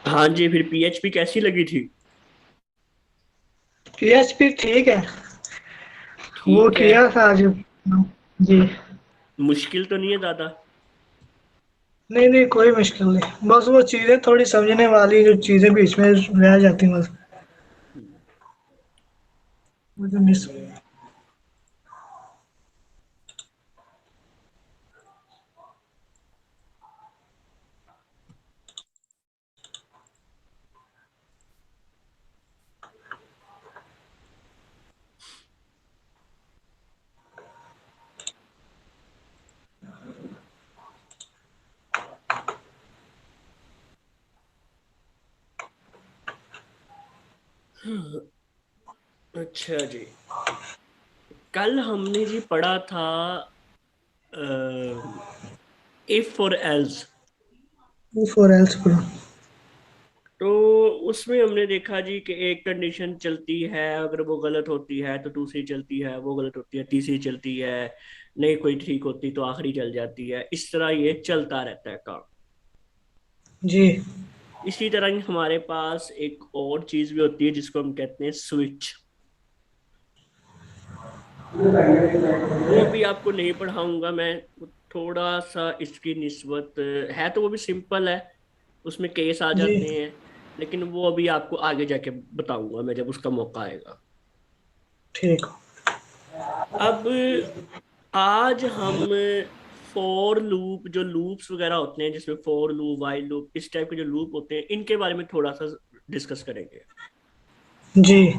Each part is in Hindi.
हाँ जी, फिर पीएचपी कैसी लगी थी? पीएचपी ठीक है। वो ठीक है। किया था आज। जी। मुश्किल तो नहीं है ज्यादा? नहीं नहीं, कोई मुश्किल नहीं, बस वो चीजें थोड़ी समझने वाली जो चीजें बीच में रह जाती हैं बस। मुझे मिस। अच्छा जी। कल हमने जी पढ़ा था इफ और एल्स। For else bro. तो उसमें हमने देखा जी कि एक कंडीशन चलती है, अगर वो गलत होती है तो दूसरी चलती है, वो गलत होती है तीसरी चलती है, नहीं कोई ठीक होती तो आखिरी चल जाती है। इस तरह ये चलता रहता है काम। जी। इसी तरह ही हमारे पास एक और चीज भी होती है जिसको हम कहते हैं स्विच। वो अभी आपको नहीं पढ़ाऊंगा मैं। वो थोड़ा सा इसकी निस्बत है, तो वो भी सिंपल है, उसमें केस आ जी। जाते हैं। लेकिन वो अभी आपको आगे जाके बताऊंगा मैं, जब उसका मौका आएगा। ठीक। अब आज हम फॉर लूप, जो लूप्स वगैरह होते हैं जिसमें फॉर लूप, वाइल लूप, इस टाइप के जो लूप होते हैं, इनके बारे में थोड़ा सा डिस्कस करेंगे। जी।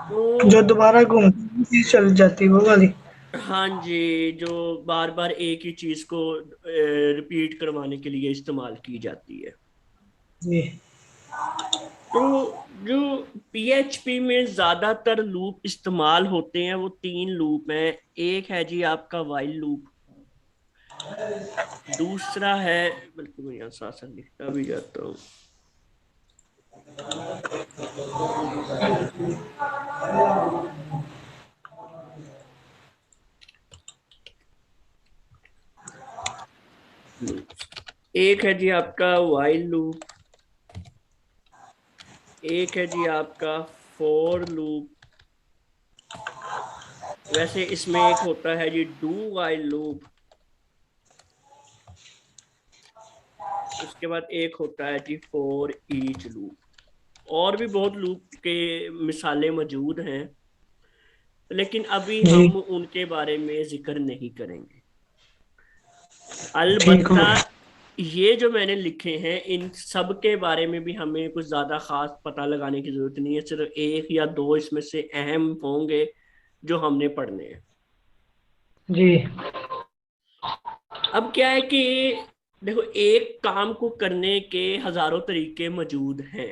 तो जो दोबारा घूम चीज चल जाती वो वाली। हाँ जी, जो बार बार एक ही चीज को रिपीट करवाने के लिए इस्तेमाल की जाती है। जी। तो जो पीएचपी में ज्यादातर लूप इस्तेमाल होते हैं वो तीन लूप हैं। एक है जी आपका वाइल लूप, दूसरा है, बल्कि मैं यहाँ साथ साथ लिखता भी जाता हूँ। एक है जी आपका वाइल लूप, एक है जी आपका फोर लूप। वैसे इसमें एक होता है जी डू वाइल लूप। उसके बाद एक होता है जी फॉर ईच लूप। और भी बहुत लूप के मिसालें मौजूद हैं, लेकिन अभी जी। हम उनके बारे में जिक्र नहीं करेंगे। ठीक अलबत्ता हो। ये जो मैंने लिखे हैं इन सब के बारे में भी हमें कुछ ज्यादा खास पता लगाने की जरूरत नहीं है, सिर्फ एक या दो इसमें से अहम होंगे जो हमने पढ़ने हैं। जी। अब क्या है कि देखो, एक काम को करने के हजारों तरीके मौजूद हैं।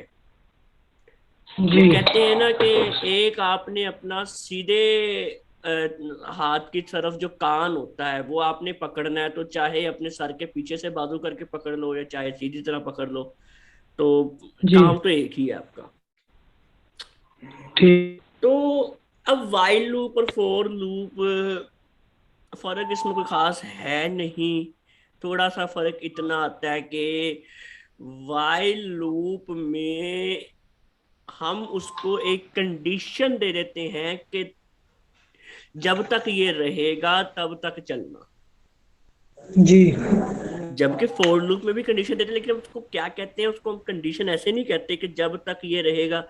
वो जी। कहते हैं ना कि एक आपने अपना सीधे हाथ की तरफ जो कान होता है वो आपने पकड़ना है, तो चाहे अपने सर के पीछे से बाजू करके पकड़ लो या चाहे सीधी तरह पकड़ लो, तो जी। काम तो एक ही है आपका। ठीक। तो अब वाइल लूप और फोर लूप, फर्क इसमें कोई खास है नहीं। थोड़ा सा फर्क इतना आता है कि वाइल लूप में हम उसको एक कंडीशन दे देते हैं कि जब तक ये रहेगा तब तक चलना। जी। जबकि फोर लूप में भी कंडीशन देते हैं, लेकिन हम उसको क्या कहते हैं, उसको हम कंडीशन ऐसे नहीं कहते कि जब तक ये रहेगा।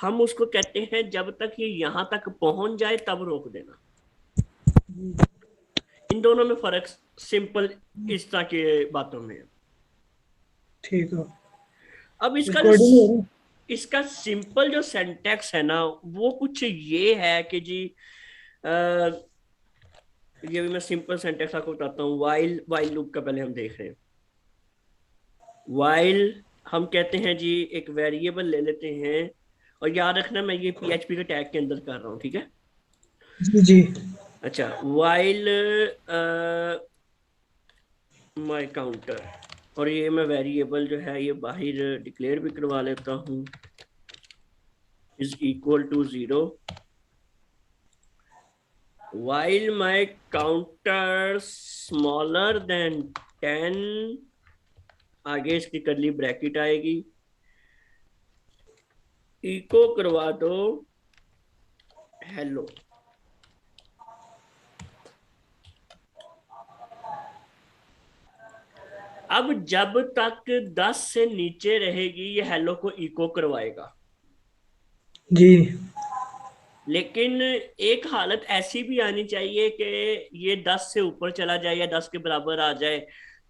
हम उसको कहते हैं जब तक ये यहां तक पहुंच जाए तब रोक देना। इन दोनों में फर्क सिंपल इस तरह के बातों में है। ठीक हो। अब इसका जो रिकॉर्डिंग हो रहा है? इसका सिंपल जो सेंटेक्स है ना, वो कुछ ये है कि जी आ, ये भी मैं सिंपल सेंटेक्स आपको बताता हूँ। वाइल वाइल लूप का पहले हम देख रहे हैं। वाइल हम कहते हैं जी, एक वेरिएबल ले लेते हैं। और याद रखना मैं ये पीएचपी के टैग के अंदर कर रहा हूँ, ठीक है। जी। जी। अच्छा, वाइल माय काउंटर, और ये मैं वेरिएबल जो है ये बाहर डिक्लेयर भी करवा लेता हूँ, is equal to 0। while my counter smaller than 10, आगे इसकी करली ब्रैकेट आएगी, इको करवा दो हेलो। अब जब तक 10 से नीचे रहेगी ये हेलो को इको करवाएगा। जी लेकिन एक हालत ऐसी भी आनी चाहिए कि ये 10 से ऊपर चला जाए या 10 के बराबर आ जाए,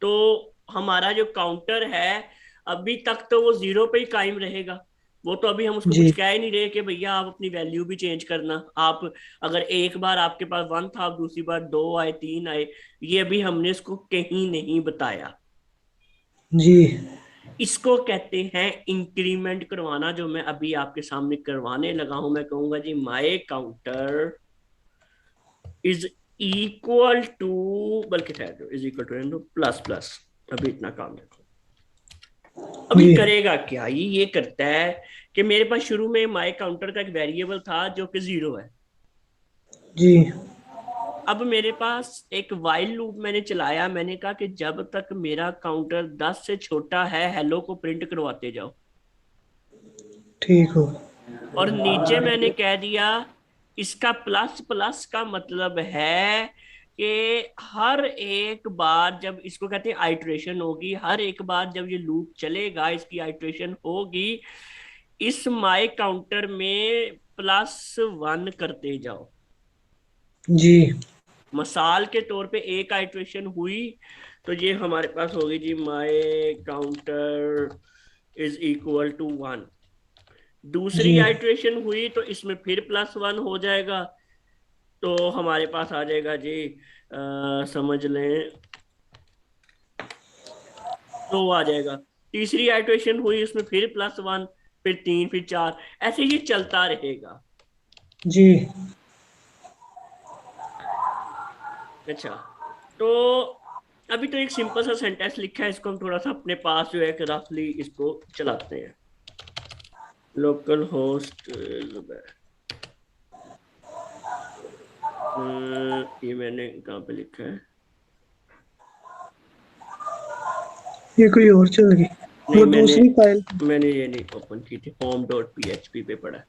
तो हमारा जो काउंटर है अभी तक तो वो जीरो पे ही कायम रहेगा। वो तो अभी हम उसको कुछ जी कह ही नहीं रहे कि भैया आप अपनी वैल्यू भी चेंज करना। आप अगर एक बार आपके पास 1 था, दूसरी बार 2 आए, 3 आए, ये अभी हमने इसको कहीं नहीं बताया। जी इसको कहते हैं इंक्रीमेंट करवाना, जो मैं अभी आपके सामने करवाने लगा हूं। मैं कहूंगा जी माई काउंटर इज इक्वल टू, बल्कि ठहर is equal two plus plus. अभी इतना काम देखो। अभी जी करेगा क्या, ये करता है कि मेरे पास शुरू में माई काउंटर का एक वेरिएबल था जो कि 0 है। जी अब मेरे पास एक वाइल लूप मैंने चलाया, मैंने कहा कि जब तक मेरा काउंटर 10 से छोटा है हेलो को प्रिंट करवाते जाओ। ठीक हो। और नीचे मैंने कह दिया इसका प्लस प्लस का मतलब है कि हर एक बार जब, इसको कहते हैं आइट्रेशन होगी, हर एक बार जब ये लूप चलेगा इसकी आइट्रेशन होगी, इस माई काउंटर में +1 करते जाओ। जी मसाल के तौर पे एक आइट्रेशन हुई तो ये हमारे पास होगी जी माई काउंटर इज इक्वल टू 1। जी दूसरी आइट्रेशन हुई तो इसमें फिर +1 हो जाएगा, तो हमारे पास आ जाएगा जी समझ लें 2 आ जाएगा। तीसरी आइट्रेशन हुई उसमें फिर +1, फिर 3, फिर 4, ऐसे ये चलता रहेगा। जी अच्छा, तो अभी तो एक सिंपल सा सेंटेंस लिखा है, इसको हम थोड़ा सा अपने पास जो है रफली इसको चलाते हैं। लोकल होस्ट, ये मैंने कहाँ पे लिखा है? ये कोई और चल गई। नहीं, वो मैंने दूसरी फाइल। मैंने ये नहीं ओपन की थी, home.php पे पड़ा है।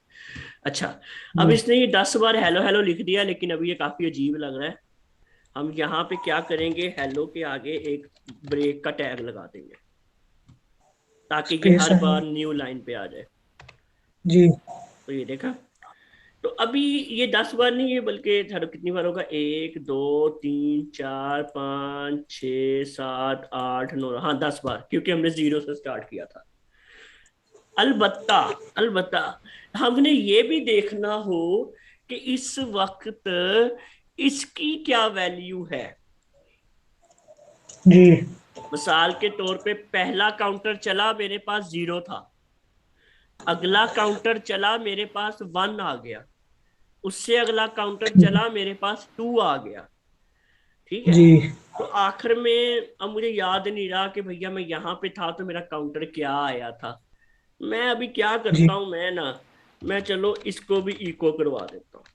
अच्छा, अब जी इसने ये 10 बार हेलो हेलो लिख दिया, लेकिन अभी ये काफी अजीब लग रहा है। हम यहाँ पे क्या करेंगे, हेलो के आगे एक ब्रेक का टैग लगा देंगे ताकि ये स्पेस हर है। बार न्यू लाइन पे आ जाए। जी तो ये देखा, तो अभी ये 10 बार नहीं है, बल्कि कितनी बार होगा, 1 2 3 4 5 6 7 8 9, हाँ 10 बार, क्योंकि हमने 0 से स्टार्ट किया था। अलबत्ता, अलबत्ता हमने ये भी देखना हो कि इस वक्त इसकी क्या वैल्यू है। जी मिसाल के तौर पे पहला काउंटर चला मेरे पास 0 था, अगला काउंटर चला मेरे पास 1 आ गया, उससे अगला काउंटर ठीक। चला मेरे पास 2 आ गया। ठीक है, जी तो आखिर में अब मुझे याद नहीं रहा कि भैया मैं यहाँ पे था तो मेरा काउंटर क्या आया था। मैं अभी क्या जी करता हूँ, मैं चलो इसको भी इको करवा देता हूँ।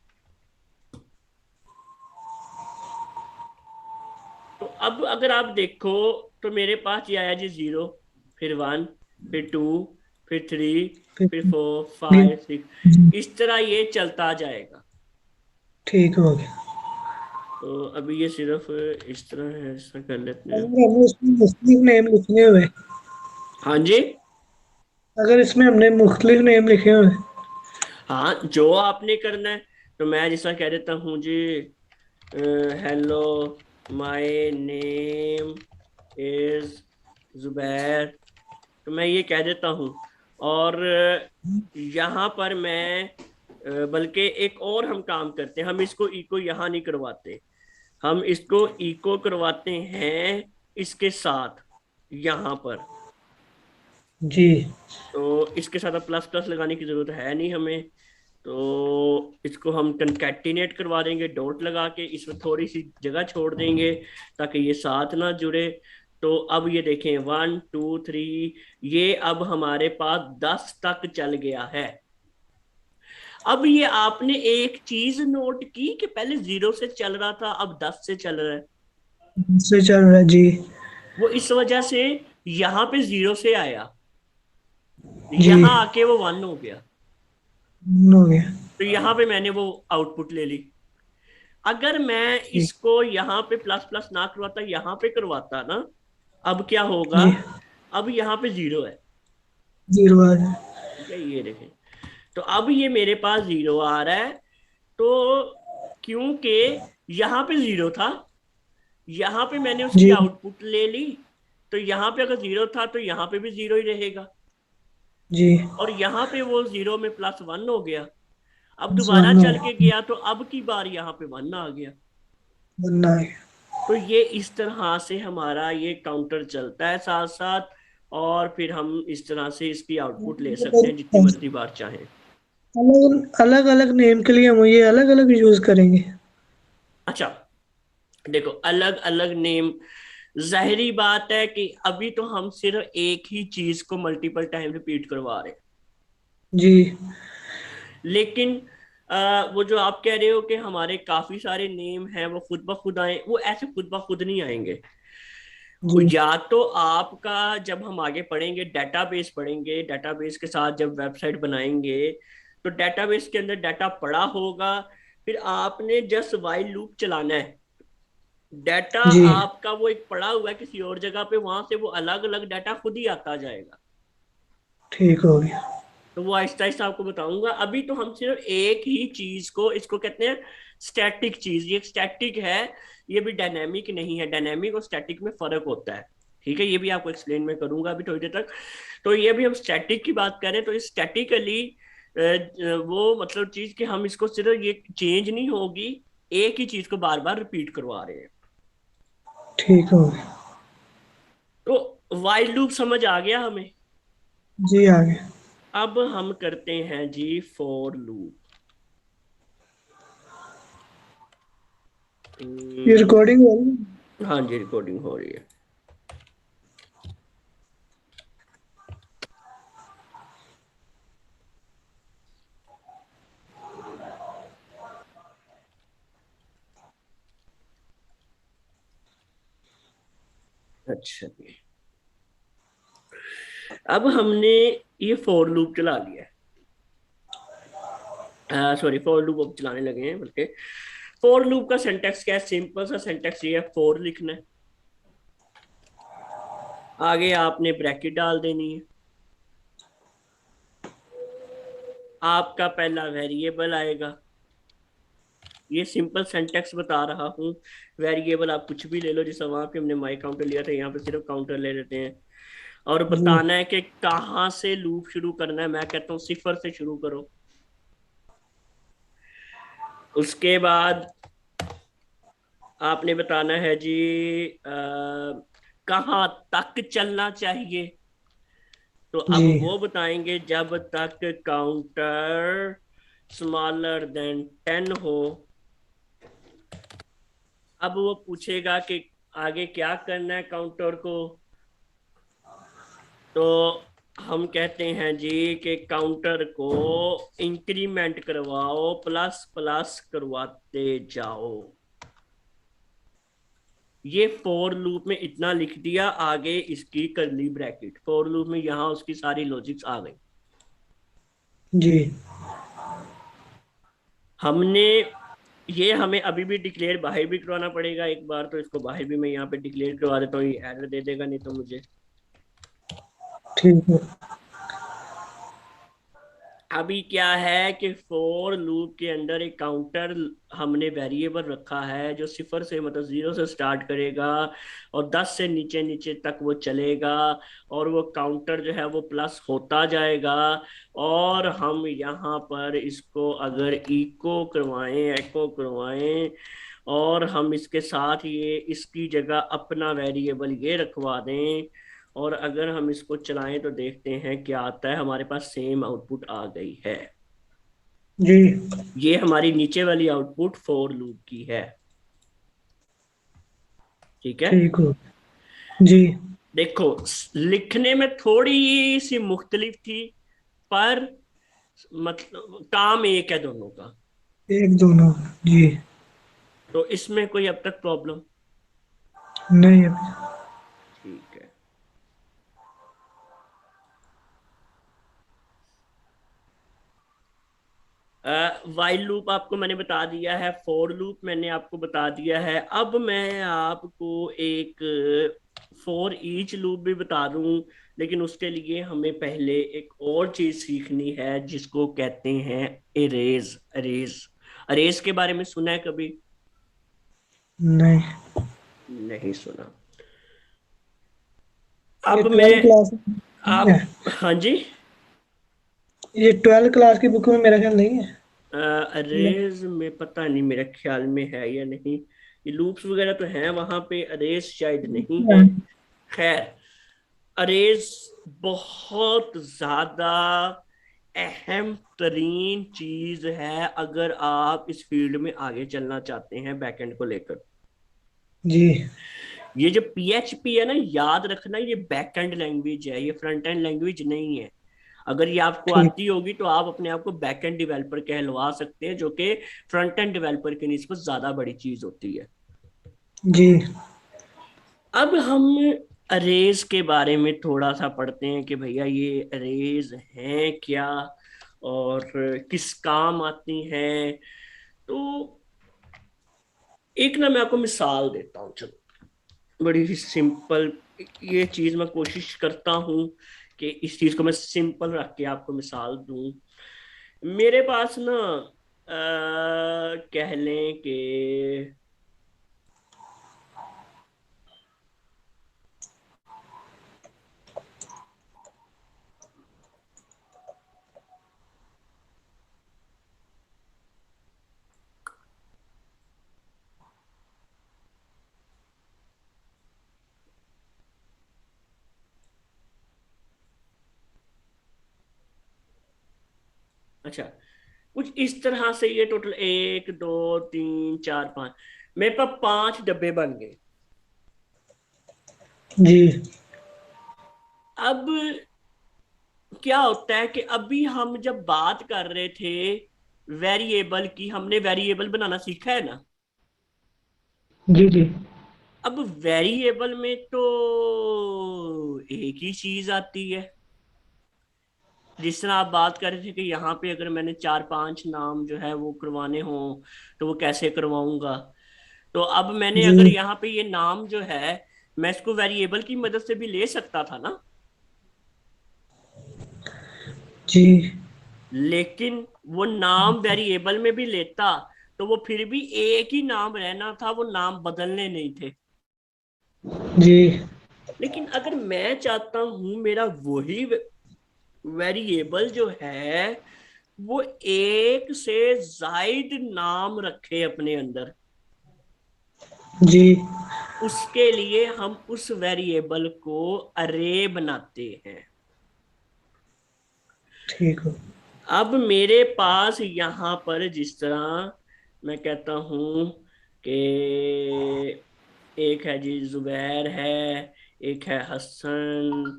तो अब अगर आप देखो तो मेरे पास ये आया जी 0, फिर 1, फिर 2, फिर 3, फिर फिर 4 फिर- 5 6, जी, इस तरह ये चलता जाएगा। ठीक हो गया। तो अभी ये सिर्फ इस तरह है, इस तरह कर लेते हैं। अगर हमें इसमें मुख्तलिफ नेम लिखने हुए, हाँ जी, अगर इसमें हमने मुख्तलिफ नेम लिखे हुए। हाँ जो आपने करना है, तो मैं जैसा कह देता हूँ जी, hello my name is Zubair, तो मैं ये कह देता हूँ। और यहाँ पर मैं बल्कि एक और हम काम करते हैं, हम इसको इको यहाँ नहीं करवाते, हम इसको इको करवाते हैं इसके साथ यहाँ पर। जी तो इसके साथ अब प्लस प्लस लगाने की जरूरत है नहीं हमें, तो इसको हम कंकैटिनेट करवा देंगे डॉट लगा के, इसमें थोड़ी सी जगह छोड़ देंगे ताकि ये साथ ना जुड़े। तो अब ये देखें 1 2 3, ये अब हमारे पास 10 तक चल गया है। अब ये आपने एक चीज नोट की कि पहले 0 से चल रहा था, अब 10 से चल रहा है। से चल रहा है। जी वो इस वजह से यहाँ पे 0 से आया, जी। यहाँ आके वो 1 हो गया, हो गया। तो यहाँ पे मैंने वो आउटपुट ले ली। अगर मैं ठीक। इसको यहाँ पे प्लस प्लस ना करवाता, यहाँ पे करवाता ना, अब क्या होगा, जी। अब यहाँ पे 0 है। 0 आ गया। ठीक है, ये देखें, तो अब ये मेरे पास 0 आ रहा है। तो क्योंकि यहाँ पे 0 था, यहाँ पे मैंने उसकी जी। आउटपुट ले ली, तो यहाँ पे अगर 0 था तो यहाँ पे भी 0 ही रहेगा, जी। और यहाँ पे वो 0 में +1 हो गया। अब दोबारा 1 हो चल के गया। गया तो अब की बार यहाँ पे 1 आ गया। बनना है। तो ये इस तरह से हमारा ये काउंटर चलता है साथ साथ, और फिर हम इस तरह से इसकी आउटपुट ले सकते हैं जितनी मर्जी बार चाहें। अलग अलग अलग नेम के लिए हम ये अलग अलग यूज करेंगे। अच्छा, देखो, अलग अलग नेम, जाहिरी बात है कि अभी तो हम सिर्फ एक ही चीज को मल्टीपल टाइम रिपीट करवा रहे हैं, जी। लेकिन वो जो आप कह रहे हो कि हमारे काफी सारे नेम हैं वो खुद ब खुद आए, वो ऐसे खुद ब खुद नहीं आएंगे। वो जी। या तो आपका, जब हम आगे पढ़ेंगे डेटाबेस पढ़ेंगे, डेटाबेस के साथ जब वेबसाइट बनाएंगे, तो डेटाबेस के अंदर डाटा पड़ा होगा, फिर आपने जस्ट वाइल लूप चलाना है। डाटा जी। आपका वो एक पड़ा हुआ है किसी और जगह पे, वहां से वो अलग अलग डाटा खुद ही आता जाएगा। ठीक हो गया। तो वो आहिस्ता आहिस्ता आपको बताऊंगा। अभी तो हम सिर्फ एक ही चीज को, इसको कहते हैं स्टैटिक चीज, ये स्टैटिक है, ये भी डायनेमिक नहीं है। डायनेमिक और स्टैटिक में फर्क होता है, ठीक है, ये भी आपको एक्सप्लेन मैं करूंगा अभी थोड़ी देर तक। तो ये भी हम स्टैटिक की बात करें तो स्टैटिकली वो मतलब चीज कि हम इसको सिर्फ, ये चेंज नहीं होगी, एक ही चीज को बार बार रिपीट करवा रहे हैं। ठीक हो गया। तो वाइल लूप समझ आ गया हमें। जी आ गया। अब हम करते हैं जी फॉर लूप। ये रिकॉर्डिंग हो रही है? हाँ जी, रिकॉर्डिंग हो रही है। अच्छा जी, अब हमने ये फॉर लूप चला लिया है, सॉरी, फॉर लूप अब चलाने लगे हैं बल्कि। फॉर लूप का सिंटेक्स क्या है? सिंपल सा सिंटेक्स ये है, फॉर लिखना है, आगे आपने ब्रैकेट डाल देनी है, आपका पहला वेरिएबल आएगा। ये सिंपल सिंटेक्स बता रहा हूँ। वेरिएबल आप कुछ भी ले लो, जैसे वहां पे हमने माई काउंटर लिया था, यहाँ पे सिर्फ काउंटर ले लेते हैं। और जी। बताना है कि कहाँ से लूप शुरू करना है। मैं कहता हूँ 0 से शुरू करो। उसके बाद आपने बताना है जी कहाँ तक चलना चाहिए। तो अब जी। वो बताएंगे जब तक काउंटर स्मॉलर देन 10 हो। अब वो पूछेगा कि आगे क्या करना है काउंटर को। तो हम कहते हैं जी कि काउंटर को इंक्रीमेंट करवाओ, प्लस प्लस करवाते जाओ। ये फॉर लूप में इतना लिख दिया, आगे इसकी करली ब्रैकेट। फॉर लूप में यहां उसकी सारी लॉजिक्स आ गई। जी। हमने ये, हमें अभी भी डिक्लेयर बाहर भी करवाना पड़ेगा एक बार, तो इसको बाहर भी मैं यहाँ पे डिक्लेयर करवा देता हूँ, ये एरर दे देगा नहीं तो मुझे। ठीक है। अभी क्या है कि फॉर लूप के अंदर एक काउंटर हमने वेरिएबल रखा है जो 0 से मतलब 0 से स्टार्ट करेगा और 10 से नीचे नीचे तक वो चलेगा, और वो काउंटर जो है वो प्लस होता जाएगा। और हम यहाँ पर इसको अगर इको करवाएं, एको करवाएं, और हम इसके साथ ये इसकी जगह अपना वेरिएबल ये रखवा दें, और अगर हम इसको चलाएं तो देखते हैं क्या आता है। हमारे पास सेम आउटपुट आ गई है। जी। ये हमारी नीचे वाली आउटपुट फॉर लूप की है, ठीक है। ठीक हो। जी। देखो, लिखने में थोड़ी सी मुख्तलिफ थी, पर मतलब काम एक है दोनों का। एक दोनों। जी। तो इसमें कोई अब तक प्रॉब्लम? नहीं अभी। ठीक है। वाइल लूप आपको मैंने बता दिया है, फॉर लूप मैंने आपको बता दिया है। अब मैं आपको एक फॉर ईच लूप भी बता दूं, लेकिन उसके लिए हमें पहले एक और चीज सीखनी है जिसको कहते हैं अरेज। अरेज, अरेज के बारे में सुना है कभी? नहीं। नहीं सुना। ये अब मैं 12 क्लास नहीं है? आप, हाँ जी, ये 12 क्लास की बुक में मेरा ख्याल नहीं है। अरेज में पता नहीं, मेरे ख्याल में है या नहीं। ये लूप्स वगैरह तो हैं वहां पे, अरेज शायद नहीं है। नहीं। खैर, अरेज बहुत ज्यादा अहम तरीन चीज है अगर आप इस फील्ड में आगे चलना चाहते हैं बैकएंड को लेकर। जी। ये जो पीएचपी है ना, याद रखना, ये बैकएंड लैंग्वेज है, ये फ्रंट एंड लैंग्वेज नहीं है। अगर ये आपको ठीक। आती होगी तो आप अपने आप को बैकएंड डेवलपर कहलवा सकते हैं, जो कि फ्रंट एंड डेवलपर की निस्बत ज्यादा बड़ी चीज होती है। जी। अब हम अरेज के बारे में थोड़ा सा पढ़ते हैं कि भैया ये अरेज हैं क्या और किस काम आती हैं। तो एक ना मैं आपको मिसाल देता हूँ, चलो, बड़ी ही सिंपल। ये चीज मैं कोशिश करता हूँ कि इस चीज को मैं सिंपल रख के आपको मिसाल दूं। मेरे पास ना कह लें कि, अच्छा, कुछ इस तरह से ये टोटल 1 2 3 4 5, मेरे पास 5 डब्बे बन गए। जी। अब क्या होता है कि अभी हम जब बात कर रहे थे वेरिएबल की, हमने वेरिएबल बनाना सीखा है ना। जी। जी। अब वेरिएबल में तो एक ही चीज आती है। जिस तरह आप बात कर रहे थे कि यहाँ पे अगर मैंने 4 5 नाम जो है वो करवाने हों तो वो कैसे करवाऊंगा। तो अब मैंने जी। अगर यहाँ पे ये नाम जो है, मैं इसको वेरिएबल की मदद से भी ले सकता था ना। जी। लेकिन वो नाम वेरिएबल में भी लेता तो वो फिर भी एक ही नाम रहना था, वो नाम बदलने नहीं थे। जी। लेकिन अगर मैं चाहता हूं मेरा वही वेरिएबल जो है वो एक से जायद नाम रखे अपने अंदर, जी। उसके लिए हम उस वेरिएबल को अरे बनाते हैं। ठीक हो। अब मेरे पास यहां पर जिस तरह मैं कहता हूं कि एक है जी जुबैर है, एक है हसन,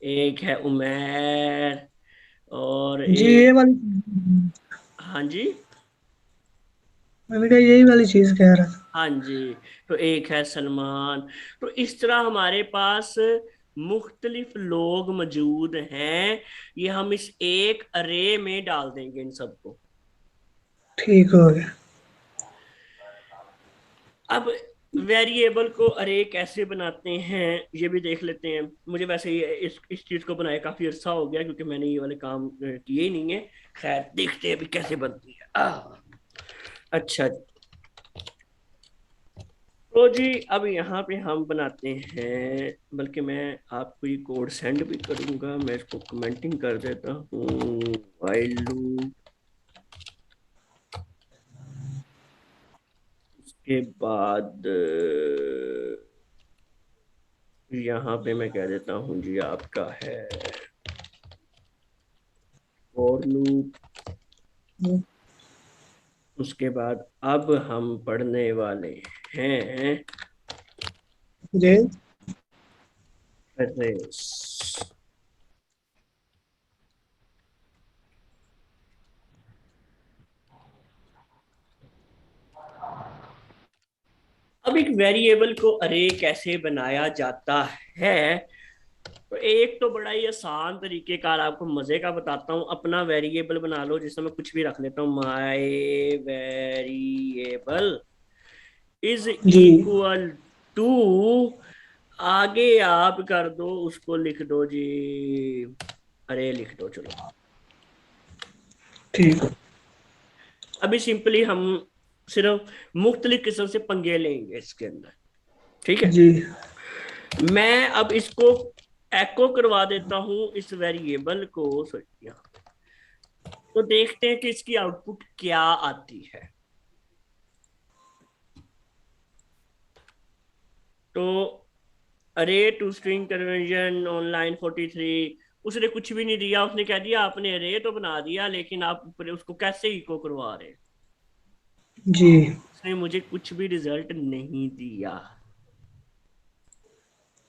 एक है उमैर, और जी ये एक, वाली, हाँ जी, मैंने कहा यही वाली चीज कह रहा था। हाँ जी, तो एक है सलमान। तो इस तरह हमारे पास मुख्तलिफ लोग मौजूद हैं। ये हम इस एक अरे में डाल देंगे इन सबको। ठीक हो गया। अब वेरिएबल को अरे कैसे बनाते हैं ये भी देख लेते हैं। मुझे वैसे ये इस चीज को बनाए काफी अरसा हो गया क्योंकि मैंने ये वाले काम किए ही नहीं है। खैर देखते हैं अभी कैसे बनती है। अच्छा जी। तो जी अब यहाँ पे हम बनाते हैं, बल्कि मैं आपको ये कोड सेंड भी करूंगा, मैं इसको कमेंटिंग कर देता हूँ। वाइल लूप, उसके बाद यहाँ पे मैं कह देता हूँ जी आपका है फॉर लूप। उसके बाद अब हम पढ़ने वाले हैं जी। अरेस। अब एक वेरिएबल को अरे कैसे बनाया जाता है, तो एक तो बड़ा ही आसान तरीकेकार आपको मजे का बताता हूँ। अपना वेरिएबल बना लो जिसमें मैं कुछ भी रख लेता हूँ, my variable is G equal to, आगे आप कर दो उसको, लिख दो जी, अरे लिख दो चलो। ठीक है। अभी सिंपली हम सिर्फ मुख्तलिफ किस्म से पंगे लेंगे इसके अंदर, ठीक है। जी मैं अब इसको एको करवा देता हूं इस वेरिएबल को, सॉरी, तो देखते हैं कि इसकी आउटपुट क्या आती है। तो अरे टू स्ट्रिंग कन्वर्जन ऑनलाइन 43, उसने कुछ भी नहीं दिया, उसने कह दिया आपने अरे तो बना दिया लेकिन आप उसको कैसे इको करवा रहे हैं। जी उसने मुझे कुछ भी रिजल्ट नहीं दिया।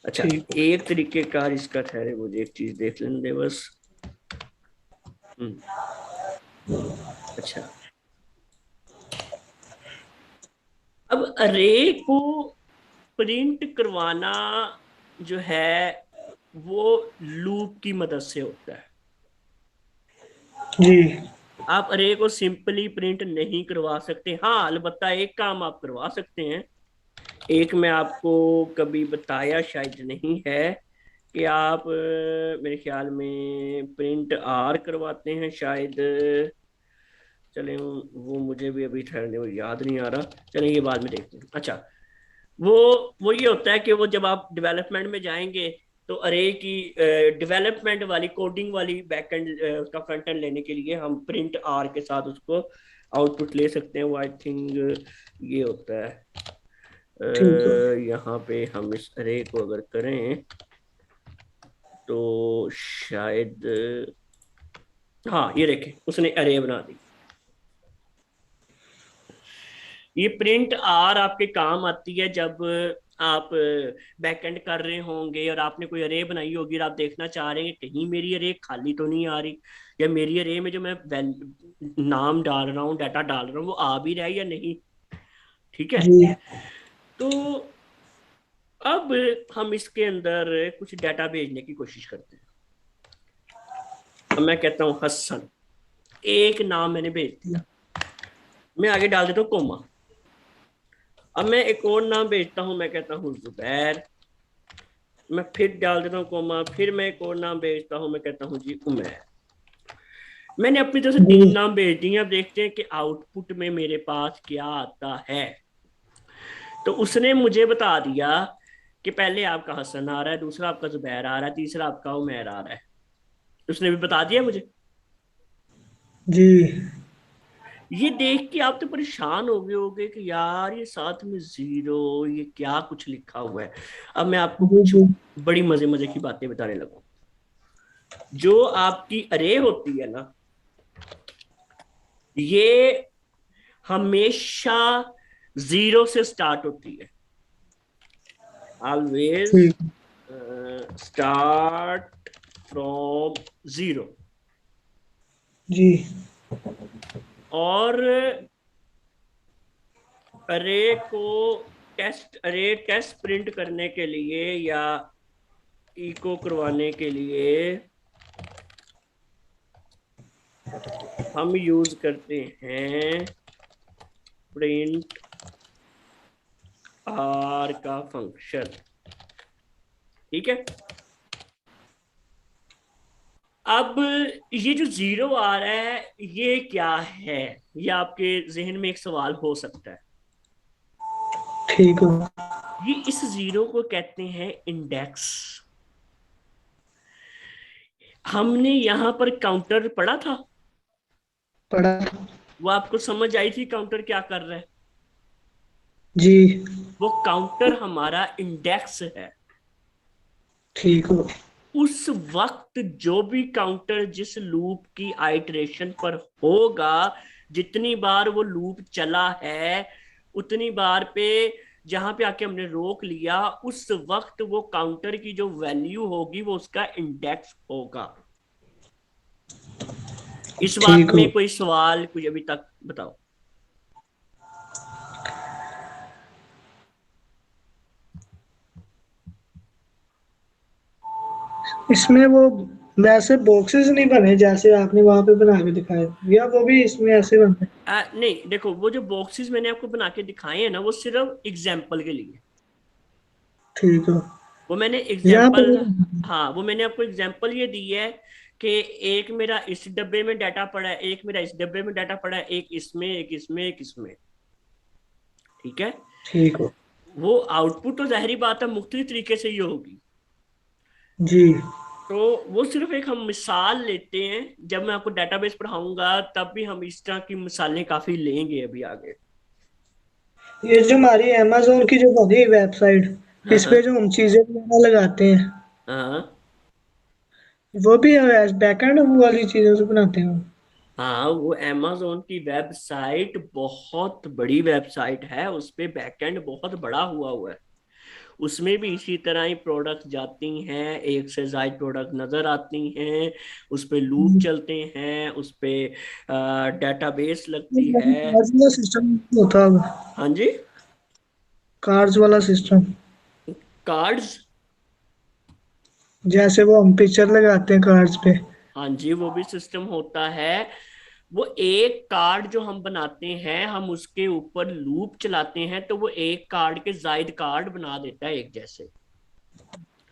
अच्छा, ठीक। एक तरीके कार इसका, ठहरे मुझे एक चीज देख लेने दे बस। हम्म, अच्छा, अब अरे को प्रिंट करवाना जो है वो लूप की मदद से होता है। जी आप अरे को सिंपली प्रिंट नहीं करवा सकते। हाँ, अलबत्ता एक काम आप करवा सकते हैं, एक मैं आपको कभी बताया शायद नहीं है, कि आप मेरे ख्याल में प्रिंट आर करवाते हैं शायद। चले वो मुझे भी अभी ठहरने वो याद नहीं आ रहा, चले ये बाद में देखते हैं। अच्छा, वो वो ये होता है कि वो जब आप डेवलपमेंट में जाएंगे तो अरे की डेवलपमेंट वाली कोडिंग वाली बैकएंड उसका फ्रंट एंड लेने के लिए हम प्रिंट आर के साथ उसको आउटपुट ले सकते हैं। वो आई थिंक ये होता है। ठीक है। यहाँ पे हम इस अरे को अगर करें तो शायद, हाँ ये देखें उसने अरे बना दी। ये प्रिंट आर आपके काम आती है जब आप बैकएंड कर रहे होंगे और आपने कोई अरे बनाई होगी और आप देखना चाह रहे हैं कि कहीं मेरी अरे खाली तो नहीं आ रही, या मेरी अरे में जो मैं नाम डाल रहा हूँ, डाटा डाल रहा हूँ, वो आ भी रहा है या नहीं। ठीक है, जी तो अब हम इसके अंदर कुछ डाटा भेजने की कोशिश करते हैं। अब मैं कहता हूँ हसन, एक नाम मैंने भेज दिया, मैं आगे डाल देता हूँ कोमा। अब मैं एक और नाम भेजता हूँ, मैं कहता हूँ जुबैर, मैं फिर डाल देता हूँ कोमा, फिर मैं एक और नाम भेजता हूँ, मैं कहता हूँ जी उमैर। मैंने अपनी तरफ से जी 3 नाम भेज दिए। अब देखते हैं कि आउटपुट में मेरे पास क्या आता है। तो उसने मुझे बता दिया कि पहले आपका हसन आ रहा है, दूसरा आपका जुबैर आ रहा है, तीसरा आपका उमैर आ रहा है। उसने भी बता दिया मुझे। जी ये देख के आप तो परेशान हो गए होगे कि यार ये साथ में जीरो, ये क्या कुछ लिखा हुआ है। अब मैं आपको जी कुछ जी बड़ी मजे मजे की बातें बताने लगा। जो आपकी अरे होती है ना, ये हमेशा जीरो से स्टार्ट होती है। ऑलवेज ठीक। Start from zero. जी और अरे को टेस्ट प्रिंट करने के लिए या इको करवाने के लिए हम यूज करते हैं प्रिंट आर का फंक्शन। ठीक है, अब ये जो जीरो आ रहा है ये क्या है, ये आपके जहन में एक सवाल हो सकता है। ठीक है। ये इस जीरो को कहते हैं इंडेक्स। हमने यहां पर काउंटर पढ़ा था, पढ़ा। वो आपको समझ आई थी काउंटर क्या कर रहा है। जी वो काउंटर हमारा इंडेक्स है। ठीक है। उस वक्त जो भी काउंटर जिस लूप की आइटरेशन पर होगा, जितनी बार वो लूप चला है उतनी बार पे जहां पे आके हमने रोक लिया, उस वक्त वो काउंटर की जो वैल्यू होगी वो उसका इंडेक्स होगा। इस बात ठीक है। में कोई सवाल कोई अभी तक बताओ। इसमें वो वैसे बॉक्सेस नहीं बने जैसे आपने वहां पे बना के दिखाए, या वो भी इसमें ऐसे बनते हैं? नहीं देखो, वो जो बॉक्सेस मैंने आपको बना के दिखाए हैं ना, वो सिर्फ एग्जाम्पल के लिए। ठीक है। वो मैंने यहाँ पे एग्जाम्पल, हाँ वो मैंने आपको एग्जाम्पल ये दी है कि एक मेरा इस डब्बे में डाटा पड़ा है, एक मेरा इस डब्बे में डाटा पड़ा है, एक इसमें, एक इसमें, एक इसमें। ठीक है। ठीक हो। वो आउटपुट तो जाहिर बात है मुख्तलिफ तरीके से ही होगी। जी। तो वो सिर्फ एक हम मिसाल लेते हैं, जब मैं आपको डेटाबेस पढ़ाऊंगा तब भी हम इस तरह की मिसालें काफी लेंगे अभी आगे। ये जो हमारी अमेजोन की जो बनी वेबसाइट, हाँ इस हाँ पे जो हम चीजें वगैरह लगाते हैं, हाँ वो भी बैकएंड वाली चीजों से बनाते हैं हम? हाँ। वो amazon की वेबसाइट बहुत बड़ी वेबसाइट है, उस पे बैकएंड बहुत बड़ा हुआ हुआ है। उसमें भी इसी तरह ही प्रोडक्ट जाती हैं, एक से ज्यादा प्रोडक्ट नजर आती हैं, उस पे लूप चलते हैं, उस पे डेटाबेस लगती है। कार्ड्स वाला सिस्टम होता होगा। हाँ जी। कार्ड्स वाला सिस्टम, कार्ड्स। जैसे वो हम पिक्चर लगाते हैं कार्ड्स पे। हाँ जी, वो भी सिस्टम होता है। वो एक कार्ड जो हम बनाते हैं, हम उसके ऊपर लूप चलाते हैं तो वो एक कार्ड के जायद कार्ड बना देता है एक जैसे।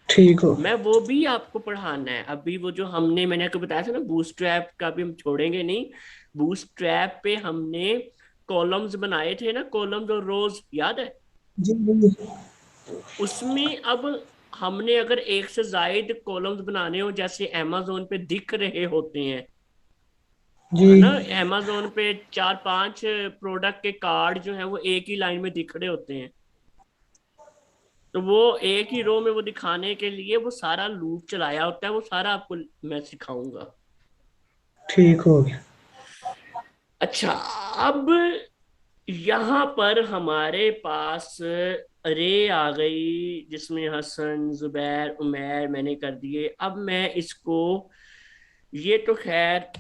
ठीक हो। मैं वो भी आपको पढ़ाना है अभी। वो जो हमने, मैंने आपको बताया था ना, बूटस्ट्रैप का भी हम छोड़ेंगे नहीं। बूटस्ट्रैप पे हमने कॉलम्स बनाए थे ना, कॉलम्स और रोज, याद है? जी जी। उसमें अब हमने अगर एक से जायद कॉलम्स बनाने हो, जैसे अमेजोन पे दिख रहे होते हैं, जी। है ना, अमेजोन पे चार पांच प्रोडक्ट के कार्ड जो है वो एक ही लाइन में दिख रहे होते हैं। तो वो एक ही रो में वो दिखाने के लिए वो सारा लूप चलाया होता है, वो सारा आपको मैं सिखाऊंगा। ठीक हो गया। अच्छा, अब यहाँ पर हमारे पास अरे आ गई, जिसमें हसन, जुबैर, उमैर मैंने कर दिए। अब मैं इसको, ये तो खैर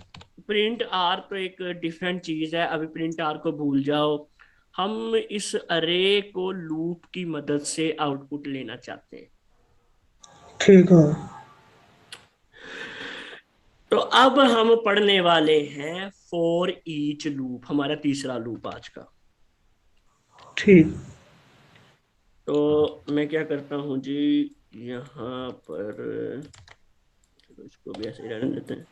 प्रिंट आर तो एक डिफरेंट चीज है, अभी प्रिंट आर को भूल जाओ। हम इस अरे को लूप की मदद से आउटपुट लेना चाहते हैं। ठीक हो। तो अब हम पढ़ने वाले हैं फॉर ईच लूप, हमारा तीसरा लूप आज का। ठीक। तो मैं क्या करता हूँ जी, यहाँ पर, चलो इसको भी ऐसे ही रहने देते हैं।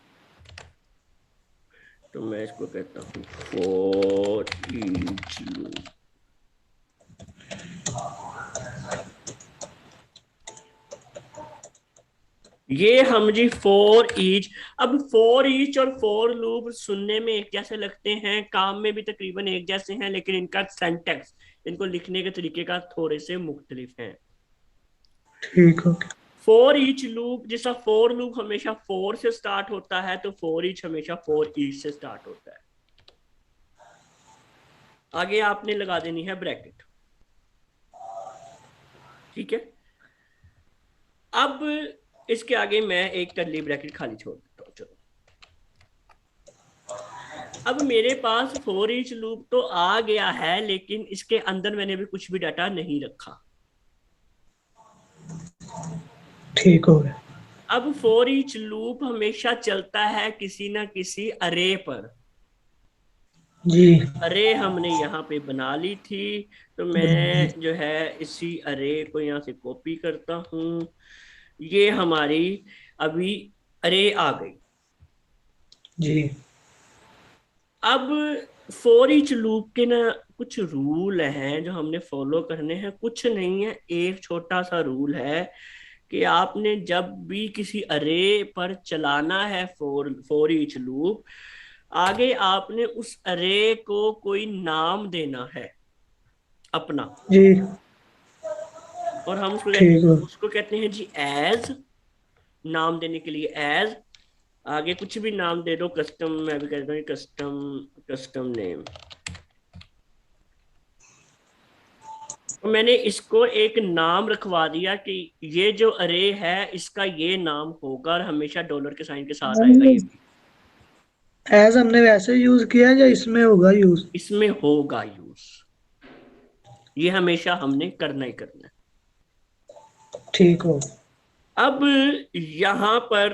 तो मैं इसको कहता हूँ फॉर ईच लूप। ये हम जी फॉर ईच। अब फॉर ईच और फॉर लूप सुनने में एक जैसे लगते हैं, काम में भी तकरीबन एक जैसे हैं, लेकिन इनका सेंटेक्स, इनको लिखने के तरीके का थोड़े से मुख्तलिफ हैं। ठीक हो गया। फॉर ईच लूप, जैसा फॉर लूप हमेशा फोर से स्टार्ट होता है, तो फॉर ईच हमेशा फॉर ईच से स्टार्ट होता है। आगे आपने लगा देनी है ब्रैकेट। ठीक है। अब इसके आगे मैं एक करली ब्रैकेट खाली छोड़ देता हूँ, चलो। अब मेरे पास फॉर ईच लूप तो आ गया है, लेकिन इसके अंदर मैंने भी कुछ भी डाटा नहीं रखा। ठीक हो गया। अब फॉर ईच लूप हमेशा चलता है किसी ना किसी अरे पर। जी। अरे हमने यहाँ पे बना ली थी, तो मैं जो है इसी अरे को यहाँ से कॉपी करता हूँ। ये हमारी अभी अरे आ गई। जी। अब फॉर ईच लूप के ना कुछ रूल हैं जो हमने फॉलो करने हैं, कुछ नहीं है, एक छोटा सा रूल है कि आपने जब भी किसी अरे पर चलाना है फॉर ईच लूप, आगे आपने उस अरे को कोई नाम देना है अपना। जी। और हम ठीक हो। उसको कहते हैं जी एज। नाम देने के लिए एज, आगे कुछ भी नाम दे दो, कस्टम, मैं भी कहता हूँ कस्टम, कस्टम नेम। तो मैंने इसको एक नाम रखवा दिया कि ये जो अरे है इसका ये नाम होगा, और हमेशा डॉलर के साइन के साथ आएगा ये भी। एज हमने वैसे यूज किया है या इसमें होगा यूज? इसमें होगा यूज, ये हमेशा हमने करना ही करना है। ठीक हो। अब यहाँ पर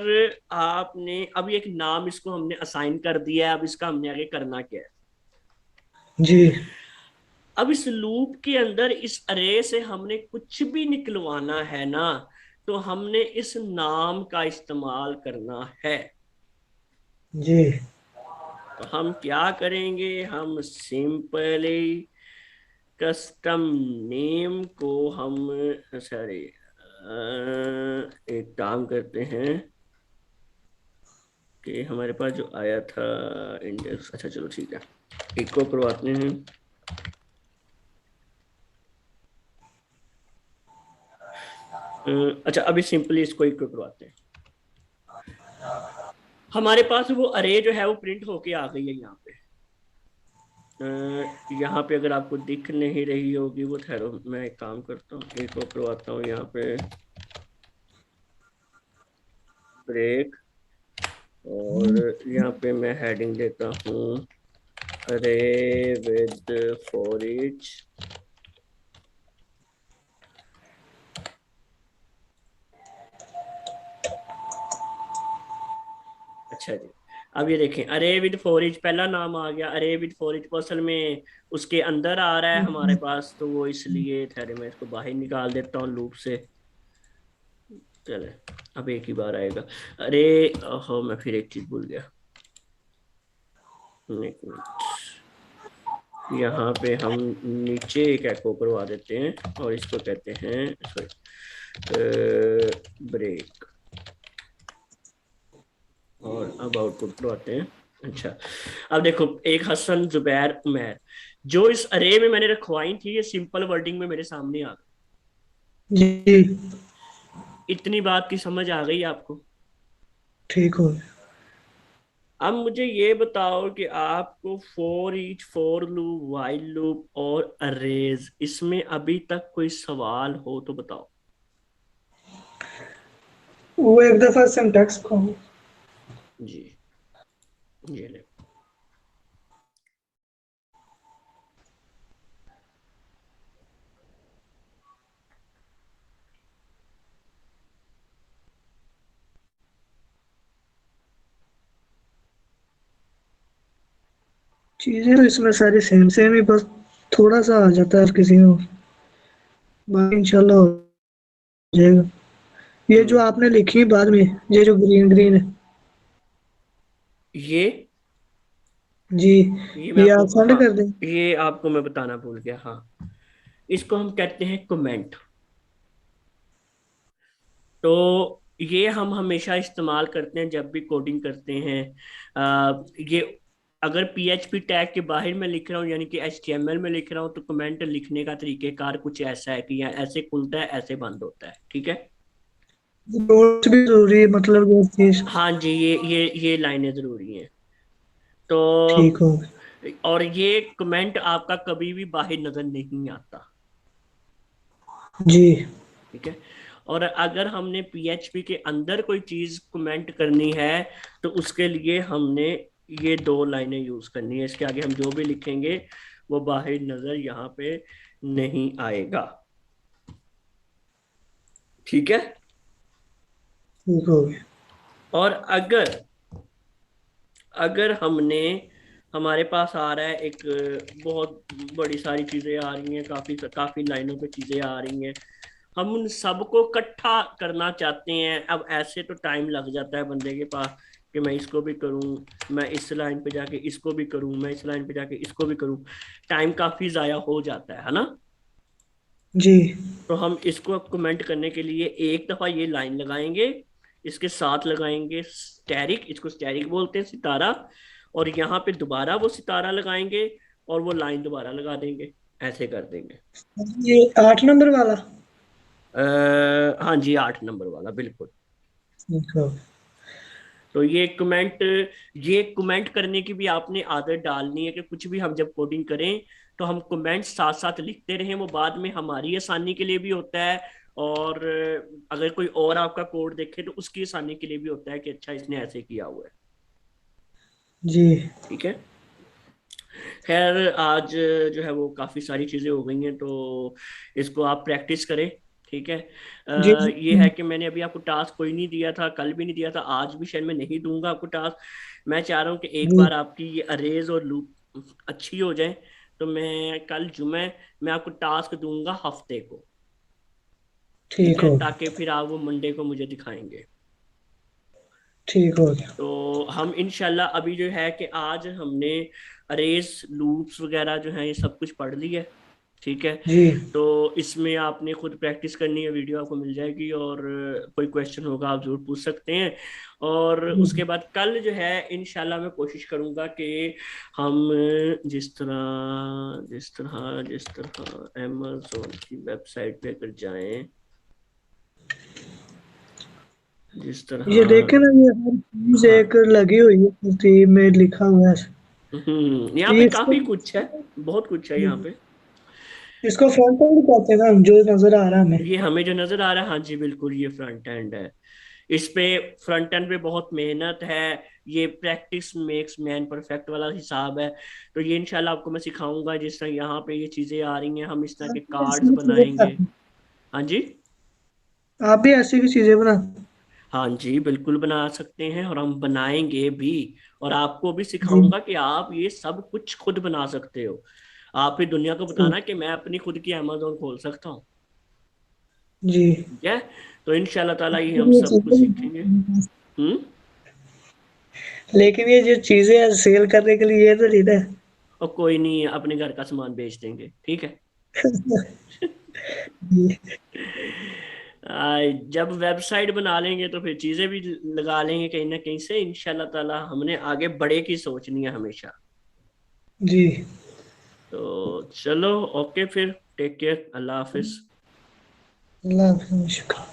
आपने अब एक नाम इसको हमने असाइन कर दिया है। अब इसका हमने आगे करना क्या है? जी अब इस लूप के अंदर इस अरे से हमने कुछ भी निकलवाना है ना, तो हमने इस नाम का इस्तेमाल करना है। जी तो हम क्या करेंगे? हम सिंपली कस्टम नेम को हम, सॉरी, एक काम करते हैं कि हमारे पास जो आया था इंडेक्स, अच्छा चलो ठीक है, इको करवाते हैं। अच्छा अभी सिंपली इसको इको करवाते हैं। हमारे पास वो अरे जो है वो प्रिंट होके आ गई है यहाँ पे। यहाँ पे अगर आपको दिख नहीं रही होगी वो, ठहरो मैं एक काम करता हूँ, इको करवाता हूँ यहाँ पे ब्रेक, और यहाँ पे मैं हेडिंग देता हूँ अरे विद फॉर ईच। अच्छा जी, अब ये देखें, अरे विद फॉर ईच पहला नाम आ गया। अरे विद फॉर ईच असल में उसके अंदर आ रहा है हमारे पास, तो वो इसलिए, ठहरे मैं इसको बाहर निकाल देता हूँ लूप से। चले, अब एक ही बार आएगा। अरे ओहो, मैं फिर एक चीज भूल गया। एक मिनट, यहाँ पे हम नीचे एक एको करवा देते हैं और इसको कहते हैं, सॉरी, ब्रेक, और अब आउटपुट करवाते हैं। अच्छा, अब देखो, एक हसन, जुबैर, उमैर, जो इस अरे में मैंने रखवाई थी, ये सिंपल वर्डिंग में मेरे सामने आ जी गई। इतनी बात की समझ आ गई आपको? ठीक हो अब मुझे ये बताओ कि आपको for each, for loop, while loop और अरेज, इसमें अभी तक कोई सवाल हो तो बताओ। वो एक दफा सिंटैक्स को। जी, ये ले। चीजें तो इसमें सारी सेम सेम ही, बस थोड़ा सा आ जाता है हर किसी में। बाकी इंशाल्लाह हो जाएगा। ये जो हम्म, आपने लिखी बाद में, ये जो ग्रीन ग्रीन है, ये जी, ये मैं ये आपको, आप सेंड हाँ, कर दें। ये आपको मैं बताना भूल गया, हाँ। इसको हम कहते हैं कमेंट। तो ये हम हमेशा इस्तेमाल करते हैं जब भी कोडिंग करते हैं। ये अगर पीएचपी टैग के बाहर में लिख रहा हूँ, यानी कि एचटीएमएल में लिख रहा हूँ, तो कमेंट लिखने का तरीकेकार कुछ ऐसा है कि यहाँ ऐसे खुलता है, ऐसे बंद होता है, ठीक है। नोट्स भी जरूरी है, मतलब वो चीज। हाँ जी, ये लाइनें जरूरी हैं। तो ठीक हो और ये कमेंट आपका कभी भी बाहर नजर नहीं आता, जी। ठीक है। और अगर हमने पीएचपी के अंदर कोई चीज कमेंट करनी है, तो उसके लिए हमने ये दो लाइनें यूज करनी है। इसके आगे हम जो भी लिखेंगे वो बाहर नजर यहाँ पे नहीं आएगा, ठीक है। ठीक हो गया। और अगर अगर हमने, हमारे पास आ रहा है एक, बहुत बड़ी सारी चीजें आ रही हैं, काफी काफी लाइनों पे चीजें आ रही हैं, हम उन सबको इकट्ठा करना चाहते हैं। अब ऐसे तो टाइम लग जाता है बंदे के पास कि मैं इसको भी करूं, मैं इस लाइन पे जाके इसको भी करूं, मैं इस लाइन पे जाके इसको भी करूं, टाइम काफी जाया हो जाता है ना। जी तो हम इसको कमेंट करने के लिए एक दफा ये लाइन लगाएंगे, इसके साथ लगाएंगे स्टैरिक, इसको स्टैरिक बोलते हैं, सितारा, और यहाँ पे दोबारा वो सितारा लगाएंगे और वो लाइन दोबारा लगा देंगे, ऐसे कर देंगे। ये 8 नंबर वाला। हाँ जी, 8 नंबर वाला, बिल्कुल। ठीक हो तो ये कमेंट करने की भी आपने आदत डालनी है कि कुछ भी हम जब कोडिंग करें तो हम कमेंट साथ साथ लिखते रहें। वो बाद में हमारी आसानी के लिए भी होता है, और अगर कोई और आपका कोड देखे तो उसकी आसानी के लिए भी होता है कि अच्छा इसने ऐसे किया हुआ है, जी। ठीक है। खैर आज जो है वो काफ़ी सारी चीज़ें हो गई हैं, तो इसको आप प्रैक्टिस करें, ठीक है। जी ये है कि मैंने अभी आपको टास्क कोई नहीं दिया था, कल भी नहीं दिया था, आज भी शायद मैं नहीं दूंगा आपको टास्क। मैं चाह रहा हूँ कि एक जी। बार आपकी ये अरेज और लूप अच्छी हो जाए, तो मैं कल जुमे मैं आपको टास्क दूंगा हफ्ते को। ठीक ठीक है, हो गया। ताकि फिर आप वो मंडे को मुझे दिखाएंगे। ठीक हो गया। तो हम इंशाल्लाह अभी जो है कि आज हमने अरेज लूप्स वगैरह जो है ये सब कुछ पढ़ लिया है। ठीक है। जी। तो इसमें आपने खुद प्रैक्टिस करनी है, वीडियो आपको मिल जाएगी, और कोई क्वेश्चन होगा आप जरूर पूछ सकते हैं। और जी। उसके बाद कल जो है इंशाल्लाह मैं कोशिश करूंगा कि हम जिस तरह अमेज़न की वेबसाइट पे अगर जाएं, जिस तरह। ये देखे ना, ये हर चीज हाँ। एक लगी हुई है तरतीब में लिखा हुआ है। यहाँ तो पे ये काफी कुछ है, बहुत कुछ है यहाँ पे। इसको फ्रंट एंड कहते हैं ना, जो नजर आ रहा है हमें। ये हमें जो नजर आ रहा है, हाँ जी बिल्कुल, ये फ्रंट एंड है। इस पे फ्रंट एंड पे बहुत मेहनत है। ये प्रैक्टिस मेक्स मैन परफेक्ट वाला हिसाब है। तो ये इंशाल्लाह आपको मैं सिखाऊंगा। जिस तरह यहाँ पे ये चीजें आ रही हैं, हम इस तरह आप के भी ऐसी कार्ड्स की चीजें बनाएंगे। बनाते हाँ जी। हैं? आप भी ऐसी की चीजें बनाते हाँ जी बिल्कुल बना सकते हैं, और हम बनाएंगे भी। और आपको भी हैं? जी। सिखाऊंगा कि आप ये सब कुछ खुद बना सकते हो। आप ही दुनिया को ठीक। बताना कि मैं अपनी खुद की अमेज़न खोल सकता हूँ। जी। ठीक है। तो इंशाल्लाह ताला ये हम लेकिन ये सब कुछ सीखेंगे। चीजें हम्म। लेकिन ये जो चीजें हैं सेल करने के लिए, ये तो नहीं ना। और कोई नहीं, अपने घर का सामान बेच देंगे, ठीक है। जी। जब वेबसाइट बना लेंगे तो फिर चीजें भी लगा लेंगे कहीं ना कहीं से, इंशाल्लाह ताला। हमने आगे बड़े की सोचनी है हमेशा। जी। तो चलो, ओके फिर, टेक केयर, अल्लाह हाफिज। अल्लाह हाफ़िज़। शुक्रिया।